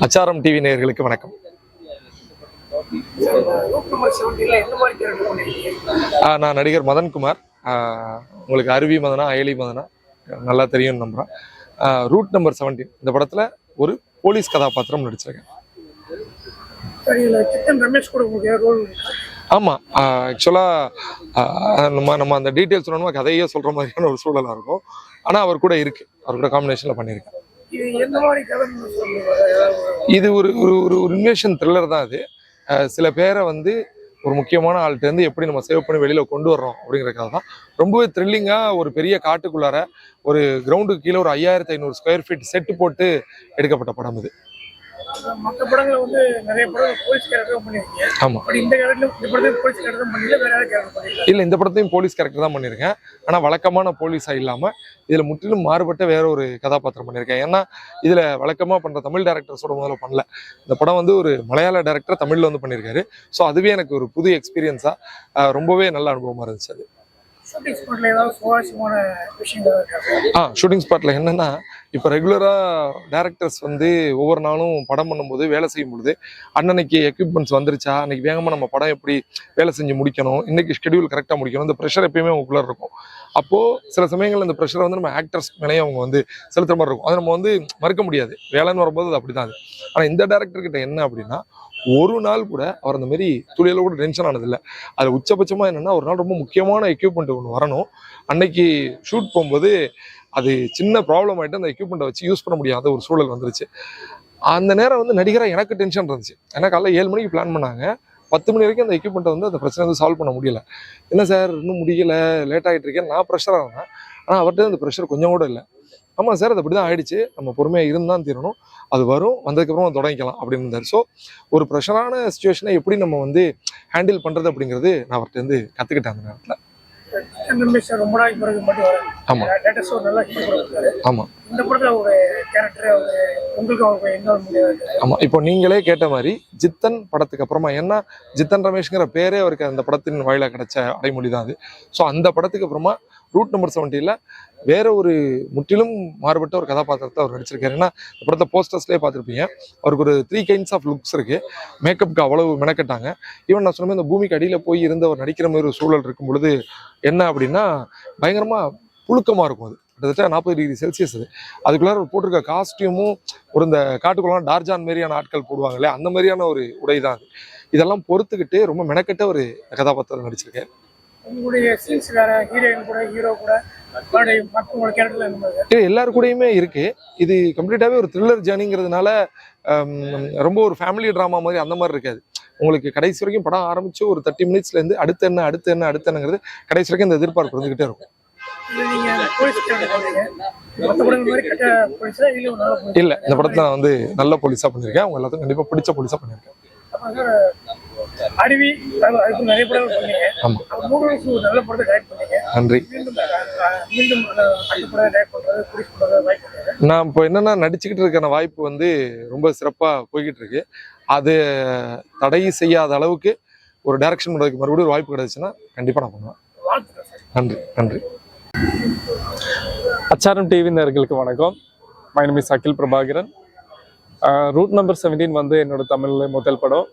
அச்சாரம் டிவி நேயர்களுக்கு வணக்கம். நான் நடிகர் மதன்குமார். உங்களுக்கு அருவி மதனா அயலி மதனா நல்லா தெரியும்னு நம்புகிறேன். ரூட் நம்பர் 17 இந்த படத்தில் ஒரு போலீஸ் கதாபாத்திரம் நடிச்சிருக்கேன். ஆமாம், ஆக்சுவலாக நம்ம அந்த டீட்டெயில்ஸ் சொல்லணுமா கதையே சொல்கிற மாதிரியான ஒரு சூழலாக இருக்கும். ஆனால் அவர் கூட காம்பினேஷனில் பண்ணியிருக்கேன். இது ஒரு ஒரு இன்வெஷன் த்ரில்லர் தான். அது சில பேரை ஒரு முக்கியமான ஆள்கிட்டேருந்து எப்படி நம்ம சேவ் பண்ணி வெளியில் கொண்டு வர்றோம் அப்படிங்கிறதுக்காக தான். ரொம்பவே த்ரில்லிங்காக ஒரு பெரிய காட்டுக்குள்ளார ஒரு கிரவுண்டுக்கு கீழே ஒரு 5500 ஸ்கொயர் ஃபீட் செட்டு போட்டு எடுக்கப்பட்ட படம் இது. மற்ற படங்களை நிறைய படம் போலீஸ் கேரக்டர் பண்ணிருக்கீங்க. ஆமா, இந்த படத்தையும் போலீஸ் கேரக்டர் பண்ணல, வேற யாரும் கேரக்டர் பண்ணிருக்கீங்க? இல்ல, இந்த படத்தையும் போலீஸ் கேரக்டர் தான் பண்ணியிருக்கேன். ஆனா வழக்கமான போலீஸா இல்லாம இதுல முற்றிலும் மாறுபட்ட வேற ஒரு கதாபாத்திரம் பண்ணியிருக்கேன். ஏன்னா இதுல வழக்கமா பண்ற தமிழ் டைரக்டர்ஸோட முதல்ல பண்ணல. இந்த படம் ஒரு மலையாள டைரக்டர் தமிழ்ல பண்ணியிருக்காரு. ஸோ அதுவே எனக்கு ஒரு புது எக்ஸ்பீரியன்ஸா ரொம்பவே நல்ல அனுபவமா இருந்துச்சு. அது ஷூட்டிங் ஸ்பாட்ல என்னன்னா, இப்போ ரெகுலரா டைரக்டர்ஸ் ஒவ்வொரு நாளும் படம் பண்ணும்போது வேலை செய்யும் பொழுது அன்னன்னைக்கு எக்யூப்மெண்ட்ஸ் வந்துருச்சா, அன்னைக்கு வேகமா நம்ம படம் எப்படி வேலை செஞ்சு முடிக்கணும், இன்னைக்கு ஷெடியூல் கரெக்டாக முடிக்கணும், இந்த ப்ரெஷர் எப்பயுமே அவங்களுக்குள்ள இருக்கும். அப்போ சில சமயங்கள் இந்த ப்ரெஷரை நம்ம ஆக்டர்ஸ் மேலேயே அவங்க செலுத்துற மாதிரி இருக்கும். அதை நம்ம மறுக்க முடியாது. வேலைன்னு வரும்போது அது அப்படிதான். ஆனால் இந்த டைரக்டர் கிட்ட என்ன அப்படின்னா, ஒரு நாள் கூட அவர் அந்த மாதிரி துளியில கூட டென்ஷன் ஆனதில்லை. அது உச்சபட்சமாக என்னன்னா, ஒரு நாள் ரொம்ப முக்கியமான எக்யூப்மெண்ட் ஒன்று வரணும். அன்னைக்கு ஷூட் போகும்போது அது சின்ன ப்ராப்ளம் ஆகிட்டு அந்த எக்யூப்மெண்ட்டை வச்சு யூஸ் பண்ண முடியாத ஒரு சூழல் வந்துருச்சு. அந்த நேரம் நடிகராக எனக்கு டென்ஷன் இருந்துச்சு. ஏன்னா காலைல 7 மணிக்கு பிளான் பண்ணாங்க, 10 மணி வரைக்கும் அந்த எக்யூப்மெண்ட்டை அந்த பிரச்சனை சால்வ் பண்ண முடியல. என்ன சார் இன்னும் முடியல, லேட் ஆகிட்டு இருக்கேன், நான் ப்ரெஷராக இருந்தேன். ஆனால் அவர்கிட்ட அந்த ப்ரெஷர் கொஞ்சம் கூட இல்லை. ஆமாம் சார், அது அப்படி தான் ஆயிடுச்சு, நம்ம பொறுமையாக இருந்தான் தீரணும், அது வரும், வந்ததுக்கப்புறம் தொடங்கிக்கலாம் அப்படின்னு இருந்தார். ஸோ ஒரு ப்ரெஷரான சுச்சுவேஷனை எப்படி நம்ம ஹேண்டில் பண்ணுறது அப்படிங்கிறது நான் அவர்கிட்ட கற்றுக்கிட்டேன் அந்த நேரத்தில். ஆமாம் ஆமாம் ஆமாம். இப்போ நீங்களே கேட்ட மாதிரி ஜித்தன் படத்துக்கு அப்புறமா, ஏன்னா ஜித்தன் ரமேஷ்ங்கிற பேரே அவருக்கு அந்த படத்தின் வாயிலாக கிடைச்ச அடைமொழி தான் அது. ஸோ அந்த படத்துக்கு அப்புறமா ரூட் நம்பர் 17 வேற ஒரு முற்றிலும் மாறுபட்ட ஒரு கதாபாத்திரத்தை அவர் நடிச்சிருக்காரு. ஏன்னா இந்த படத்தை போஸ்டர்ஸ்லேயே பார்த்துருப்பீங்க, அவருக்கு ஒரு 3 kinds ஆஃப் லுக்ஸ் இருக்கு. மேக்கப்புக்கு அவ்வளவு மெனக்கட்டாங்க. ஈவன் நான் சொன்ன இந்த பூமிக்கு அடியில் போய் இருந்து அவர் நடிக்கிற மாதிரி ஒரு சூழல் இருக்கும் பொழுது என்ன அப்படின்னா, பயங்கரமா புழுக்கமாக இருக்கும். அது கிட்டத்தட்ட 40 டிகிரி செல்சியஸ். அதுக்குள்ளார போட்டிருக்க காஸ்டியூமும் இந்த காட்டுக்குள்ள டார்ஜான் மாதிரியான ஆட்கள் போடுவாங்க இல்லையா, அந்த மாதிரியான ஒரு உடை தான் அது. இதெல்லாம் பொறுத்துக்கிட்டு ரொம்ப மெனக்கட்ட ஒரு கதாபாத்திரம் நடிச்சிருக்கேன். எல்லாரு கூடயுமே இருக்கு. இது கம்ப்ளீட்டாவே ஒரு த்ரில்லர் ஜேர்னிங்கிறதுனால ரொம்ப ஒரு ஃபேமிலி ட்ராமா மாதிரி அந்த மாதிரி இருக்காது. உங்களுக்கு கடைசி வரைக்கும் படம் ஆரம்பிச்சு ஒரு 30 மினிட்ஸ்ல இருந்து அடுத்து என்னங்கிறது கடைசி வரைக்கும் இந்த எதிர்பார்ப்பு இருந்துகிட்டே இருக்கும். இல்ல, இந்த படத்துல நான் நல்ல போலீஸா பண்ணிருக்கேன். அவங்க எல்லாத்துக்கும் கண்டிப்பா பிடிச்ச போலீஸா பண்ணிருக்கேன். நன்றி. நான் இப்போ என்னன்னா நடிச்சுக்கிட்டு இருக்கிற வாய்ப்பு ரொம்ப சிறப்பா போய்கிட்டு இருக்கு. அது தடை செய்யாத அளவுக்கு ஒரு டைரக்ஷன் பண்றதுக்கு மறுபடியும் ஒரு வாய்ப்பு கிடைச்சுன்னா கண்டிப்பா நான் பண்ணுவேன். நன்றி நன்றி. அச்சாரம் டிவி நேயர்களுக்கு வணக்கம். My name is Akhil Prabhakaran. Route number 17 என்னோட தமிழ்ல முதல் படம்.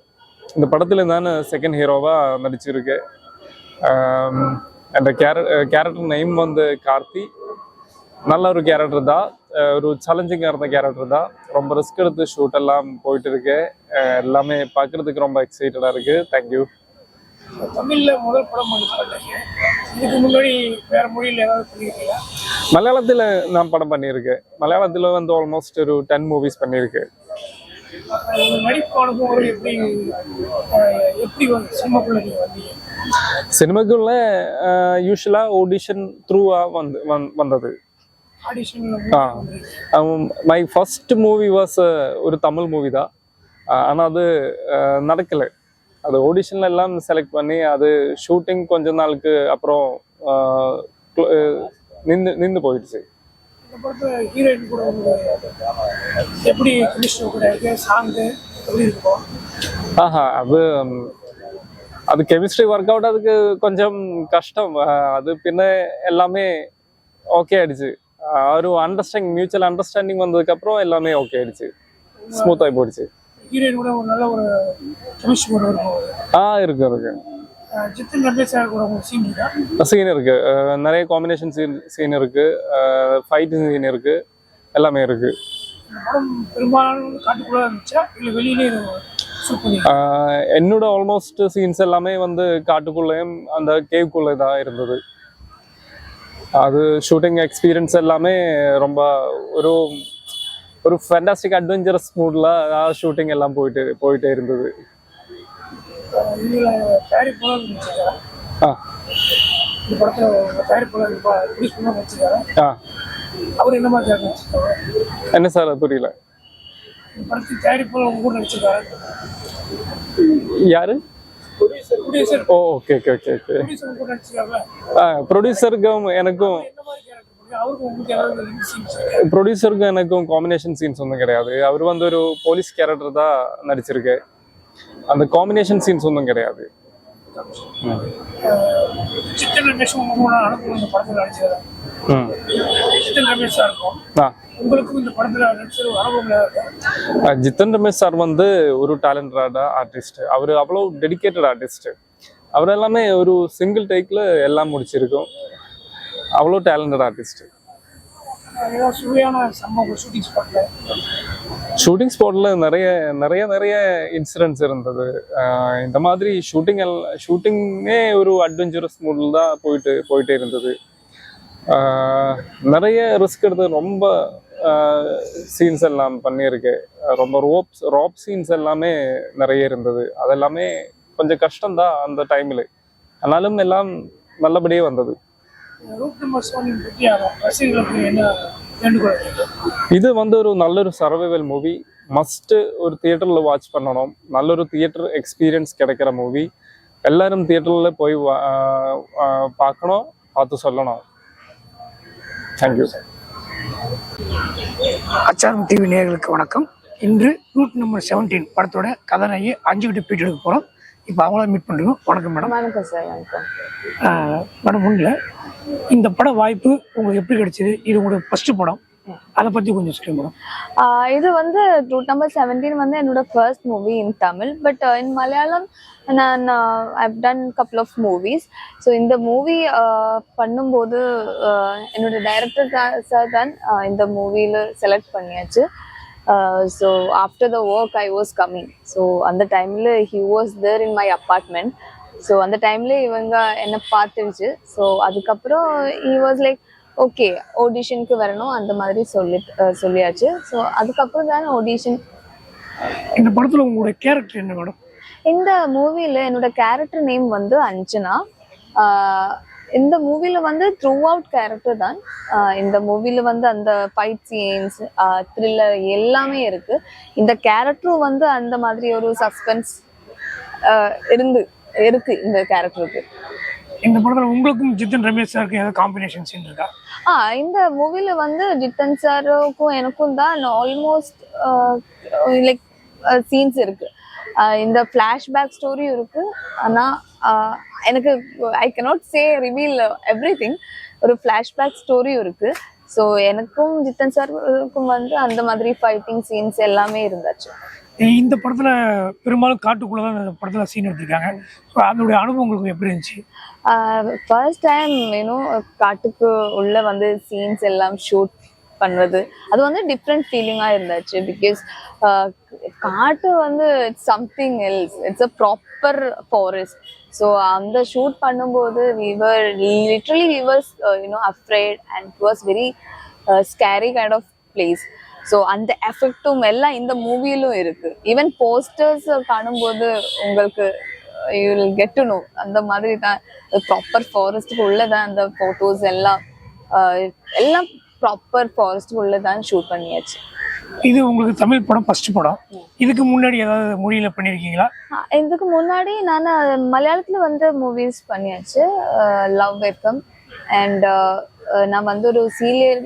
இந்த படத்தில் நான் செகண்ட் ஹீரோவாக நடிச்சிருக்கேன். அந்த கேரக்டர் நேம் கார்த்தி. நல்ல ஒரு கேரக்டர் தான், ஒரு சேலஞ்சிங்காக இருந்த கேரக்டர் தான். ரொம்ப ரிஸ்க் எடுத்து ஷூட் எல்லாம் போயிட்டு இருக்கேன். எல்லாமே பார்க்குறதுக்கு ரொம்ப எக்ஸைட்டடாக இருக்குது. தேங்க்யூ. மலையாளத்தில் நான் படம் பண்ணியிருக்கேன். மலையாளத்தில் ஆல்மோஸ்ட் ஒரு 10 மூவிஸ் பண்ணியிருக்கேன். சினிமாக்குள்ள யூஸ்வலா ஆடிஷன் த்ரூவா வந்தது. மை ஃபர்ஸ்ட் மூவி வாஸ் ஒரு தமிழ் மூவி தான். ஆனால் அது நடக்கலை. அது ஆடிஷன்ல எல்லாம் செலக்ட் பண்ணி அது ஷூட்டிங் கொஞ்ச நாளுக்கு அப்புறம் நின்று போயிடுச்சு. அது கெமிஸ்ட்ரி ஒர்க் அவுட் அதுக்கு கொஞ்சம் கஷ்டம். அது பின்ன எல்லாமே ஓகே ஆயிடுச்சு. ஒரு மியூச்சுவல் அண்டர்ஸ்டாண்டிங் வந்ததுக்கு அப்புறம் எல்லாமே ஓகே ஆயிடுச்சு. ஸ்மூத்தாகி போயிடுச்சு. ஹீரோயின் கூட ஒரு நல்ல ஒரு கெமிஸ்ட்ரி கூட இருக்கும். இருக்கு. ஜித்தன் ரமேஷ் சார் கூட உங்களுக்கு சீன் இருக்கா? சீன் இருக்கு, நிறைய காம்பினேஷன் சீன் இருக்கு, ஃபைட் சீன் இருக்கு, எல்லாமே இருக்கு. இந்த படம் பெரும்பாலும் காட்டுக்குள்ள இருந்துச்சா இல்லை வெளியிலே ஷூட் பண்ணி? என்னோட ஆல்மோஸ்ட் சீன்ஸ் எல்லாமே வந்து காட்டுக்குள்ளேயும் அந்த கேவ்க்குள்ளே தான் இருந்தது. அது ஷூட்டிங் எக்ஸ்பீரியன்ஸ் எல்லாமே ரொம்ப ஒரு ஒரு ஃபேண்டாஸ்டிக் அட்வென்ச்சரஸ் மூட்ல ஷூட்டிங் எல்லாம் போயிட்டே இருந்தது. இதில் தயாரிப்பாளர் இருந்துச்சுக்கா? இந்த படத்தை தயாரிப்பாளர் ப்ரொடியூஸ் பண்ண வச்சுருக்காரு. அவர் என்ன மாதிரி வச்சுருக்காரு? என்ன சார் புரியல? இந்த படத்துக்கு தயாரிப்பாளர் உங்க கூட நடிச்சிருக்காரு யாரு? ப்ரொடியூசர். ஓகே. ப்ரொடியூசர் கூட நடிச்சிருக்காங்க. ப்ரொடியூசருக்கும் எனக்கும் என்ன மாதிரி கேரக்டர் அவருக்கு உங்களுக்கு ஏதாவது சீன்ஸ்? ப்ரொடியூசருக்கும் எனக்கும் காம்பினேஷன் சீன்ஸ் ஒன்றும் கிடையாது. அவர் வந்து ஒரு போலீஸ் கேரக்டர் தான் நடிச்சிருக்கு. அந்த காம்பினேஷன் சீன்ஸ் ஒன்றும் கிடையாது. ஜித்தன் ரமேஷ் உங்களோட அனுபவம் இந்த படத்தில் நடிச்சது. ஜித்தன் ரமேஷ் சார் இருக்கும், உங்களுக்கும் இந்த படத்தில் நடிச்சது அனுபவம். ஜித்தன் ரமேஷ் சார் வந்து ஒரு டேலண்டட் ஆர்டிஸ்ட். அவர் அவ்வளோ டெடிக்கேட்டட் ஆர்டிஸ்ட். அவர் எல்லாமே ஒரு சிங்கிள் டேக்ல எல்லாம் முடிச்சிருக்கோம். அவ்வளோ டேலண்டட் ஆர்டிஸ்ட். சுவையான சம்பவம் ஷூட்டிங் ஸ்பாட்ல நிறைய இன்சிடென்ட்ஸ் இருந்தது. இந்த மாதிரி ஷூட்டிங்கே ஒரு அட்வென்ச்சரஸ் மூடில் தான் போயிட்டே இருந்தது. நிறைய ரிஸ்க் எடுத்து ரொம்ப சீன்ஸ் எல்லாம் பண்ணியிருக்கு. ரொம்ப ராப் சீன்ஸ் எல்லாமே நிறைய இருந்தது. அதெல்லாமே கொஞ்சம் கஷ்டம்தான் அந்த டைமில். ஆனாலும் எல்லாம் நல்லபடியே வந்தது. இது வந்து ஒரு நல்லொரு சர்வைவல் மூவி. மஸ்ட் ஒரு தியேட்டர்ல வாட்ச் பண்ணணும். நல்லொரு தியேட்டர் எக்ஸ்பீரியன்ஸ் கிடைக்கிற மூவி. எல்லாரும் தியேட்டர்ல போய் பார்க்கணும், பார்த்து சொல்லணும். தேங்க்யூ. அச்சாரம் டிவி நேயர்களுக்கு வணக்கம். இன்று ரூட் நம்பர் 17 படத்தோட கதாநாயகி அஞ்சு கிட்ட பீட் எடுக்க போகிறோம். இப்போ அவங்கள மீட் பண்ணுறோம். வணக்கம் மேடம். வணக்கம் சார். வணக்கம் மேடம். ஒன்றில் இந்த பட வாய்ப்பு உங்களுக்கு எப்படி கிடைச்சிது? இது உங்களோட ஃபர்ஸ்ட் படம், அதை பற்றி கொஞ்சம் சொல்லுங்க மேடம். இது வந்து ரூட் நம்பர் 17 வந்து என்னோட first movie in Tamil. But in Malayalam நான் I've done couple of movies. So இந்த மூவி பண்ணும்போது என்னோட டைரக்டர் சார் தான் இந்த மூவியில் செலக்ட் பண்ணியாச்சு. So after the work I was coming, so அந்த டைம்ல he was there in my apartment. So அந்த டைம்ல இவங்க என்ன பார்த்துருச்சு. ஸோ அதுக்கப்புறம் he was like ஓகே ஆடிஷனுக்கு வரணும் அந்த மாதிரி சொல்லியாச்சு. ஸோ அதுக்கப்புறம் தான் ஆடிஷன். இந்த படத்துல உங்களுடைய கேரக்டர் என்ன மேடம்? இந்த மூவில என்னோட கேரக்டர் நேம் வந்து அஞ்சனா. இந்த மூவில வந்து த்ரூ அவுட் கேரக்டர் தான். இந்த மூவில வந்து அந்த ஃபைட் சீன்ஸ், த்ரில்லர் எல்லாமே இருக்கு. இந்த கேரக்டரும் வந்து அந்த மாதிரி ஒரு சஸ்பென்ஸ் இருக்கு இந்த கேரக்டருக்கு. இந்த படத்துல உங்களுக்கும் ஜித்தன் ரமேஷ் சாருக்கும் ஏதாவது காம்பினேஷன் சீன் இருக்கா? இந்த மூவில வந்து ஜித்தன் சாருக்கும் எனக்கும் தான் ஆல்மோஸ்ட் லைக் சீன்ஸ் இருக்கு. இந்த ஃப்ளாஷ்பேக் ஸ்டோரியும் இருக்கு. ஆனால் எனக்கு I cannot say reveal everything. ஒரு ஃப்ளாஷ்பேக் ஸ்டோரியும் இருக்கு. ஸோ எனக்கும் ஜித்தன் சாருக்கும் வந்து அந்த மாதிரி ஃபைட்டிங் சீன்ஸ் எல்லாமே இருந்தாச்சு. இந்த படத்துல பெரும்பாலும் காட்டுக்குள்ளதான் இந்த படத்துல சீன் எடுத்திருக்காங்க. அதனுடைய அனுபவம் உங்களுக்கு எப்படி இருந்துச்சு? ஃபர்ஸ்ட் டைம் காட்டுக்கு உள்ள வந்து சீன்ஸ் எல்லாம் ஷூட் பண்ணுறது அது வந்து டிஃப்ரெண்ட் ஃபீலிங்காக இருந்துச்சு. பிகாஸ் காட்டு வந்து it's something else. It's a proper forest. So அந்த ஷூட் பண்ணும்போது we were afraid and it was very scary kind of place. So அந்த எஃபெக்டும் எல்லாம் இந்த மூவியிலும் இருக்கு. ஈவன் போஸ்டர்ஸ் காணும்போது உங்களுக்கு you will get to know அந்த மாதிரி தான் ப்ராப்பர் ஃபாரஸ்ட்டுக்கு உள்ளதான் அந்த ஃபோட்டோஸ் எல்லாம் ப்ராப்பர் ஃபாரஸ்ட் உள்ளதான் ஷூட் பண்ணியாச்சு. இது உங்களுக்கு தமிழ் படம் ஃபர்ஸ்ட் படம். இதுக்கு முன்னாடி ஏதாவது மொழியில பண்ணிருக்கீங்களா? இதுக்கு முன்னாடி நான் மலையாளத்துல வந்து மூவிஸ் பண்ணியாச்சு. லவ் வெல்கம் அண்ட் நான் வந்து ஒரு சீரியல்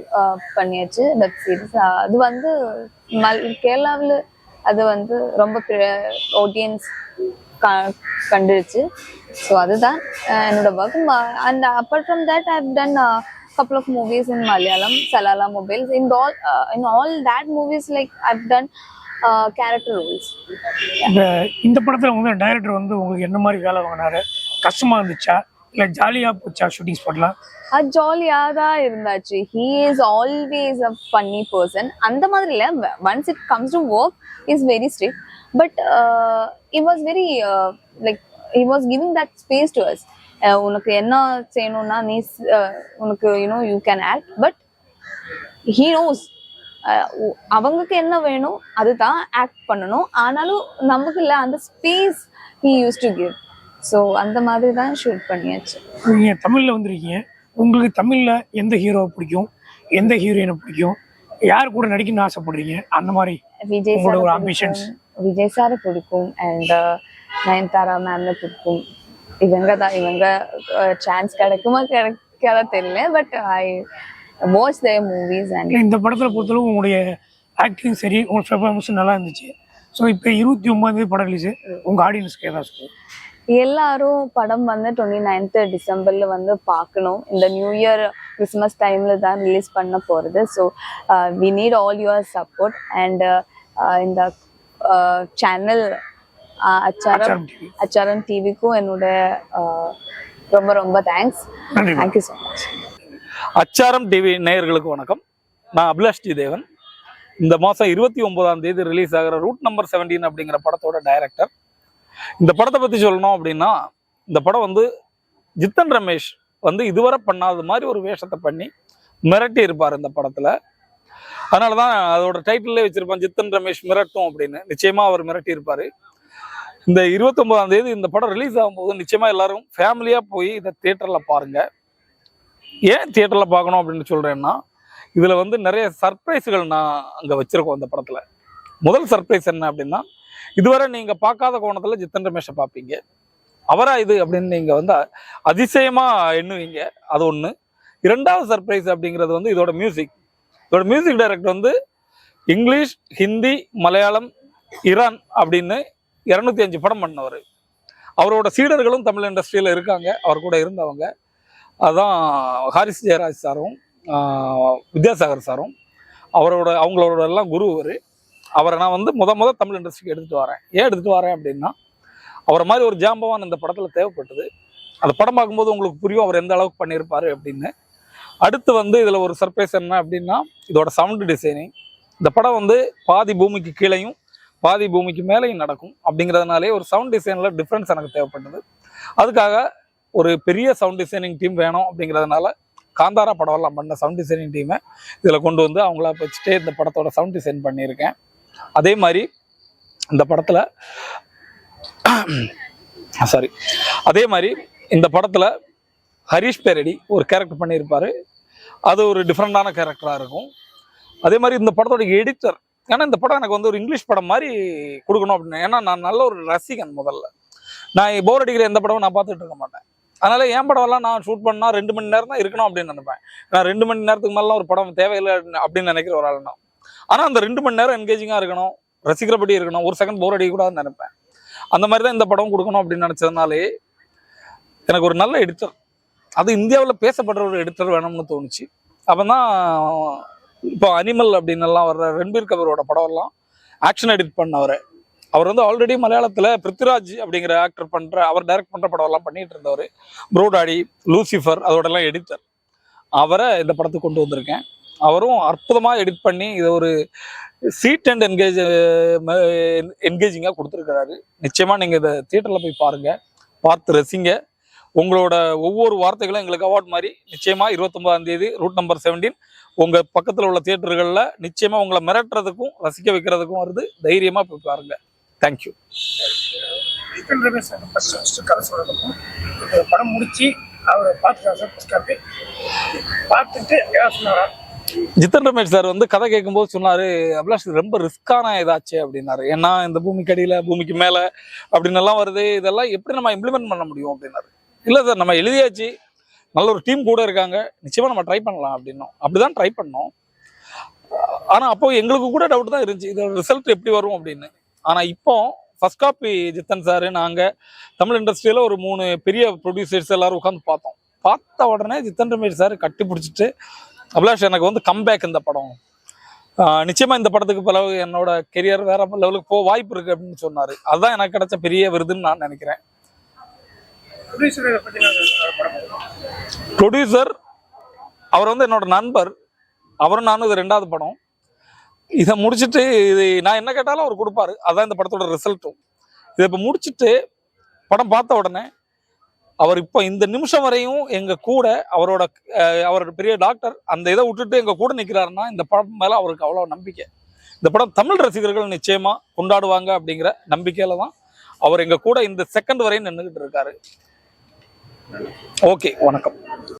பண்ணியாச்சு, வெப் சீரிஸ். அது வந்து கேரளாவில் அது வந்து ரொம்ப ஆடியன்ஸ் கண்டுருச்சு. ஸோ அதுதான் என்னோட work. And apart from that I have done couple of movies in Malayalam, Salala Mobiles. In all that movies, like I've done character Rolle's. இந்த படத்துல வந்து டைரக்டர் வந்து உங்களுக்கு என்ன மாதிரி வேலை வாங்கினாரு? கஷ்டமா இருந்துச்சா இல்ல ஜாலியா போச்சா ஷூட்டிங் ஸ்பாட்ல? அது ஜாலியாக தான் இருந்தாச்சு. He is always a funny person. அந்த மாதிரி இல்லை, once it comes to work is very strict. But it was very like he was giving that space to us. உனக்கு என்ன செய்யணும்னா நீ உனக்கு you can act, but he knows அவங்களுக்கு என்ன வேணும் அதுதான் ஆக்ட் பண்ணணும். ஆனாலும் நமக்கு இல்லை அந்த space he use to give. So அந்த மாதிரி தான் ஷூட் பண்ணியாச்சு. நீங்க தமிழ்ல வந்திருக்கீங்க, உங்களுக்கு தமிழ்ல எந்த ஹீரோவை பிடிக்கும், எந்த ஹீரோயினை பிடிக்கும், யார் கூட நடிக்கணும்னு ஆசைப்படுறீங்க? அந்த மாதிரி விஜய் உங்களோட ஒரு சார் ambitions. பிடிக்கும், விஜய் சாரை பிடிக்கும், அண்ட் நயன்தாரா மேம்ல பிடிக்கும். இவங்க சான்ஸ் கிடைக்குமா கிடைக்காத தெரியல, but I watch their movies. And இந்த படத்துல பொறுத்தளவு உங்களுடைய ஆக்டிங் சரி, உங்க பெர்ஃபார்மன்ஸ் நல்லா இருந்துச்சு. ஸோ இப்போ 29 படம் ரிலீஸ், உங்க ஆடியன்ஸ்க்கு ஏதாவது சொல்லுங்க. எல்லாரும் படம் வந்து 29th டிசம்பர்ல வந்து பார்க்கணும். இந்த நியூ இயர் கிறிஸ்மஸ் டைம்ல தான் ரிலீஸ் பண்ண போறது. So we need all your support. And இந்த சேனல் அச்சாரம் டிவிக்கும் என்னோட ரொம்ப ரொம்ப thanks. Thank you so much. Achaaram TV நேயர்களுக்கு வணக்கம். நான் அபிலாஷ் ஜி தேவன். இந்த மாதம் 29ஆம் தேதி ரிலீஸ் ஆகிற ரூட் நம்பர் 17 அப்படிங்கிற படத்தோட டைரக்டர். இந்த படத்தை பற்றி சொல்லணும் அப்படின்னா, இந்த படம் வந்து ஜித்தன் ரமேஷ் வந்து இதுவரை பண்ணாத மாதிரி ஒரு வேஷத்தை பண்ணி மிரட்டி இருப்பார் இந்த படத்தில். அதனால தான் அதோட டைட்டிலே வச்சிருப்பான், ஜித்தன் ரமேஷ் மிரட்டும் அப்படின்னு. நிச்சயமாக அவர் மிரட்டி இருப்பார். இந்த 29ஆம் தேதி இந்த படம் ரிலீஸ் ஆகும்போது நிச்சயமாக எல்லாரும் ஃபேமிலியாக போய் இதை தியேட்டரில் பாருங்கள். ஏன் தியேட்டரில் பார்க்கணும் அப்படின்னு சொல்கிறேன்னா, இதில் வந்து நிறைய சர்ப்ரைஸுகள் நான் அங்கே வச்சுருக்கோம் இந்த படத்தில். முதல் சர்ப்ரைஸ் என்ன அப்படின்னா, இதுவரை நீங்கள் பார்க்காத கோணத்தில் ஜித்தன் ரமேஷை பார்ப்பீங்க. அவரா இது அப்படின்னு நீங்கள் வந்து அதிசயமாக எண்ணுவீங்க. அது ஒன்று. இரண்டாவது சர்ப்ரைஸ் அப்படிங்கிறது வந்து இதோட மியூசிக். இதோட மியூசிக் டைரக்டர் வந்து இங்கிலீஷ், ஹிந்தி, மலையாளம், ஈரான் அப்படின்னு 205 படம் பண்ணவர். அவரோட சீடர்களும் தமிழ் இண்டஸ்ட்ரியில் இருக்காங்க, அவர் கூட இருந்தவங்க. அதுதான் ஹாரிஸ் ஜெயராஜ் சாரும் வித்யாசாகர் சாரும். அவங்களோட எல்லாம் குரு அவரை நான் வந்து முத தமிழ் இண்டஸ்ட்ரிக்கு எடுத்துகிட்டு வரேன். ஏன் எடுத்துகிட்டு வரேன் அப்படின்னா, அவரை மாதிரி ஒரு ஜாம்பவான் இந்த படத்தில் தேவைப்பட்டது. அந்த படம் பார்க்கும்போது உங்களுக்கு புரியும் அவர் எந்த அளவுக்கு பண்ணியிருப்பார் அப்படின்னு. அடுத்து வந்து இதில் ஒரு சர்ப்ரைஸ் என்ன அப்படின்னா, இதோட சவுண்டு டிசைனிங். இந்த படம் வந்து பாதி பூமிக்கு கீழேயும் பாதி பூமிக்கு மேலேயும் நடக்கும். அப்படிங்கிறதுனாலே ஒரு சவுண்ட் டிசைனில் டிஃப்ரென்ஸ் எனக்கு தேவைப்பட்டது. அதுக்காக ஒரு பெரிய சவுண்ட் டிசைனிங் டீம் வேணும் அப்படிங்கிறதுனால காந்தாரா படம்லாம் பண்ண சவுண்ட் டிசைனிங் டீமை இதில் கொண்டு வந்து அவங்கள வச்சுட்டே இந்த படத்தோட சவுண்ட் டிசைன் பண்ணியிருக்கேன். அதே மாதிரி இந்த படத்தில் ஹரிஷ் பேரடி ஒரு கேரக்டர் பண்ணியிருப்பார். அது ஒரு டிஃப்ரெண்டான கேரக்டராக இருக்கும். அதே மாதிரி இந்த படத்தோட எடிட்டர், ஏன்னா இந்த படம் எனக்கு வந்து ஒரு இங்கிலீஷ் படம் மாதிரி கொடுக்கணும் அப்படின்னு. ஏன்னா நான் நல்ல ஒரு ரசிகன். முதல்ல நான் போர் அடிக்கிற எந்த படமும் நான் பார்த்துட்டு இருக்க மாட்டேன். அதனால என் படம்லாம் நான் ஷூட் பண்ணால் 2 மணி நேரம் தான் இருக்கணும் அப்படின்னு நினைப்பேன். நான் 2 மணி நேரத்துக்கு மேலாம் ஒரு படம் தேவையில்லை அப்படின்னு நினைக்கிற ஒரு ஆள் தான். ஆனால் அந்த 2 மணி நேரம் என்கேஜிங்காக இருக்கணும், ரசிக்கிறபடி இருக்கணும், ஒரு செகண்ட் போர் அடிக்கக்கூடாதுன்னு நினைப்பேன். அந்த மாதிரி தான் இந்த படம் கொடுக்கணும் அப்படின்னு நினச்சதுனாலே எனக்கு ஒரு நல்ல எடிட்டர், அது இந்தியாவில் பேசப்படுற ஒரு எடிட்டர் வேணும்னு தோணுச்சு. அப்போ தான் இப்போ அனிமல் அப்படின்னு எல்லாம் வர்ற ரன்பீர் கபூரோட படம்லாம் ஆக்ஷன் எடிட் பண்ணவர். அவர் வந்து ஆல்ரெடி மலையாளத்தில் பிருத்விராஜ் அப்படிங்கிற ஆக்டர் அவர் டைரக்ட் பண்ணுற படம்லாம் பண்ணிட்டு இருந்தவர். ப்ரோடாடி, லூசிஃபர் அதோடலாம் எடிட்டர். அவரை இந்த படத்துக்கு கொண்டு வந்திருக்கேன். அவரும் அற்புதமாக எடிட் பண்ணி இதை ஒரு சீட் அண்ட் என்கேஜிங்காக கொடுத்துருக்கிறாரு. நிச்சயமாக நீங்கள் இதை தியேட்டரில் போய் பாருங்கள், பார்த்து ரசிங்க. உங்களோட ஒவ்வொரு வார்த்தைகளும் எங்களுக்கு அவார்ட் மாதிரி. நிச்சயமாக 29ஆம் தேதி ரூட் நம்பர் 17 உங்கள் பக்கத்தில் உள்ள தியேட்டர்களில் நிச்சயமாக உங்களை மிரட்டுறதுக்கும் ரசிக்க வைக்கிறதுக்கும் வருது. தைரியமாக போய் பாருங்க. தேங்க்யூ. படம் முடிச்சு அவரை பார்த்துட்டு ஜித்தன் ரமேஷ் சார் வந்து கதை கேட்கும்போது சொன்னார், அபிலாஷ் ரொம்ப ரிஸ்கான இதாச்சு அப்படின்னாரு. ஏன்னா இந்த பூமிக்கு அடியில் பூமிக்கு மேலே அப்படின்னு எல்லாம் வருது, இதெல்லாம் எப்படி நம்ம இம்ப்ளிமெண்ட் பண்ண முடியும் அப்படின்னாரு. இல்லை சார், நம்ம எழுதியாச்சு, நல்ல ஒரு டீம் கூட இருக்காங்க, நிச்சயமாக நம்ம ட்ரை பண்ணலாம் அப்படின்னோம். அப்படிதான் ட்ரை பண்ணோம். ஆனால் அப்போ எங்களுக்கு கூட டவுட் தான் இருந்துச்சு, இதோட ரிசல்ட் எப்படி வரும் அப்படின்னு. ஆனால் இப்போ ஃபர்ஸ்ட் காப்பி ஜித்தன் சார், நாங்கள் தமிழ் இண்டஸ்ட்ரியில் ஒரு 3 பெரிய ப்ரொடியூசர்ஸ் எல்லாரும் உட்காந்து பார்த்தோம். பார்த்த உடனே ஜித்தன் ரமேஷ் சார் கட்டி பிடிச்சிட்டு, அபிலாஷ் எனக்கு வந்து கம்பேக் இந்த படம், நிச்சயமா இந்த படத்துக்கு பிறகு என்னோட கெரியர் வேற லெவலுக்கு போக வாய்ப்பு இருக்கு அப்படின்னு சொன்னாரு. அதுதான் எனக்கு கிடைச்ச பெரிய விருதுன்னு நான் நினைக்கிறேன். ப்ரொடியூசர் அவர் வந்து என்னோட நண்பர், அவரும் நானும் இது 2வது படம். இதை முடிச்சுட்டு இது நான் என்ன கேட்டாலும் அவர் கொடுப்பாரு. அதான் இந்த படத்தோட ரிசல்ட்டும். இதை இப்போ முடிச்சுட்டு படம் பார்த்த உடனே அவர் இப்போ இந்த நிமிஷம் வரையும் எங்க கூட அவரோட பெரிய டாக்டர் அந்த இதை விட்டுட்டு எங்க கூட நிற்கிறாருன்னா இந்த படம் மேல அவருக்கு அவ்வளோ நம்பிக்கை. இந்த படம் தமிழ் ரசிகர்கள் நிச்சயமா கொண்டாடுவாங்க அப்படிங்கிற நம்பிக்கையில தான் அவர் எங்க கூட இந்த செகண்ட் வரையும் நின்றுகிட்டு இருக்காரு. ஓகே, வணக்கம்.